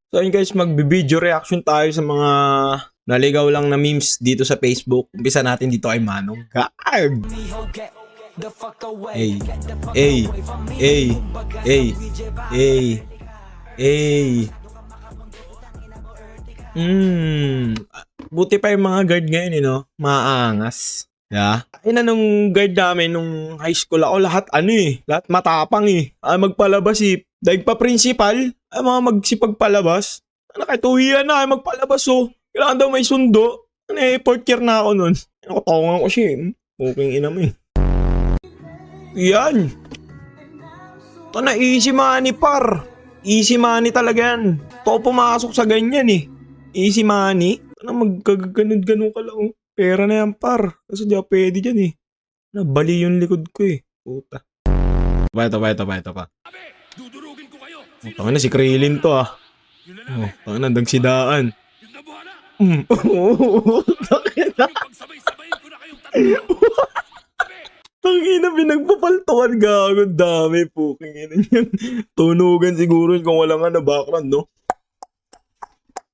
So yun guys, mag-video reaction tayo sa mga naligaw lang na memes dito sa Facebook. Umpisa natin dito kay Manong Gaag. Hey, hey, hey, hey, hey, hey. Buti pa yung mga guard ngayon, maangas. Yeah. Ina nung guard namin nung high school ako, lahat lahat matapang magpalabas daig pa principal, ay mga magsipagpalabas. Kahit uwian na, ay magpalabas Kailangan daw may sundo. Fourth year na ako nun. Nakutongan ko siya Puking ina mo Yan. Ito na, easy money par. Easy money talaga yan. Ito pumasok sa ganyan Easy money. Magkagaganod-ganon ka lang Pera na yan par. Kasi di ako pwede dyan Nabali yung likod ko Puta. Ito pa. Tangina si Krillin to tangina dagsidaan. Tangina pinagpapaltukan gago dami puking ina yan. Tunugan siguro kung wala nga na background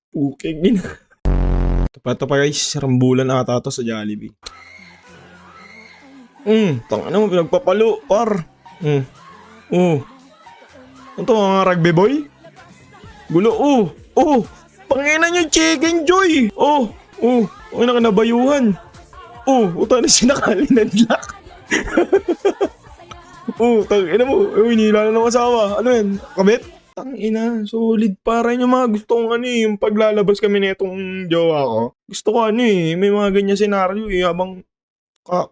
Puking ina. Ito pa guys, rambulan ata to sa Jollibee. Tangina mo pinagpapalo par. Ito mga rugby boy? Gulo, panginan yung chicken joy. Okay na kanabayuhan. Uta na sinakali nadlak. Tangina mo, hinila na ng asawa. Ano yan, kabit? Tangina, solid para yung mga gusto kong yung paglalabas kami na itong jowa ko. Gusto ko may mga ganyan senaryo habang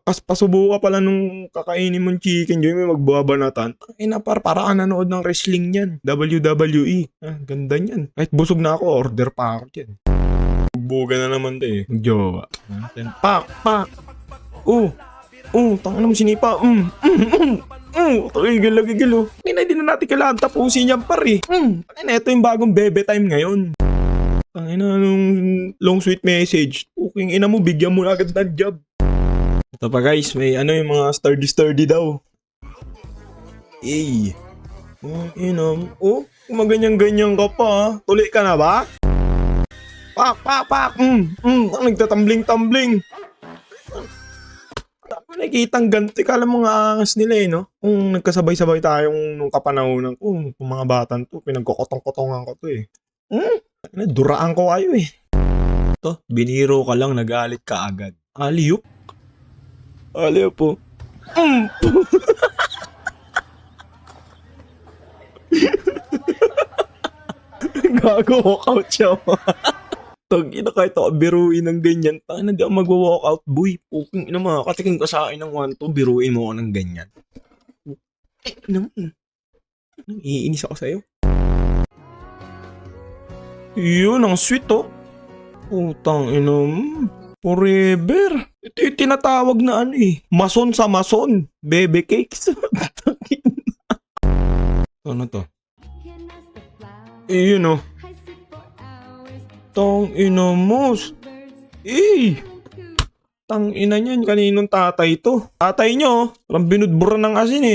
pasubo ka pala nung kakainin mong chicken joy, may magbabanatan. Para ka nanood ng wrestling yan. WWE. Ganda niyan. Kahit busog na ako, order pa ako dyan. Buga na naman to Jowa. Pak! Tangin mo sinipa. Gigil. Hindi na natin kailangan tapusin yan pare. Ito yung bagong bebe time ngayon. Tangin na nung long sweet message. Puking ina mo, bigyan mo agad ng job. Ito pa guys, may yung mga sturdy daw. Gumaganyan-ganyan ka pa. Tuloy ka na ba? Pak! Nagtatambling-tambling. Nakikitang ganti. Kala mo nga angas nila Kung nagkasabay-sabay tayong nung kapanahonan ko, kung mga batan to, pinagkokotong-kotongan ko to Duraan ko kayo Ito, biniro ka lang, nagalit ka agad. Aliyup po. Gago, walkout siya. Ina kahit ako biruin ng ganyan. Tangina, hindi ako mag-walkout, boy. Puking ina mga katiking ka sa akin ng 1-2, biruin mo ako ng ganyan. Iinis ako sa'yo. Yun, ang sweet Putang ina forever. Ito yung tinatawag na mason sa mason. Bebe cakes. Ano to? Tang ina mo. Tang ina niyan, kaninong tatay to? Tatay nyo, parang binudbura ng asin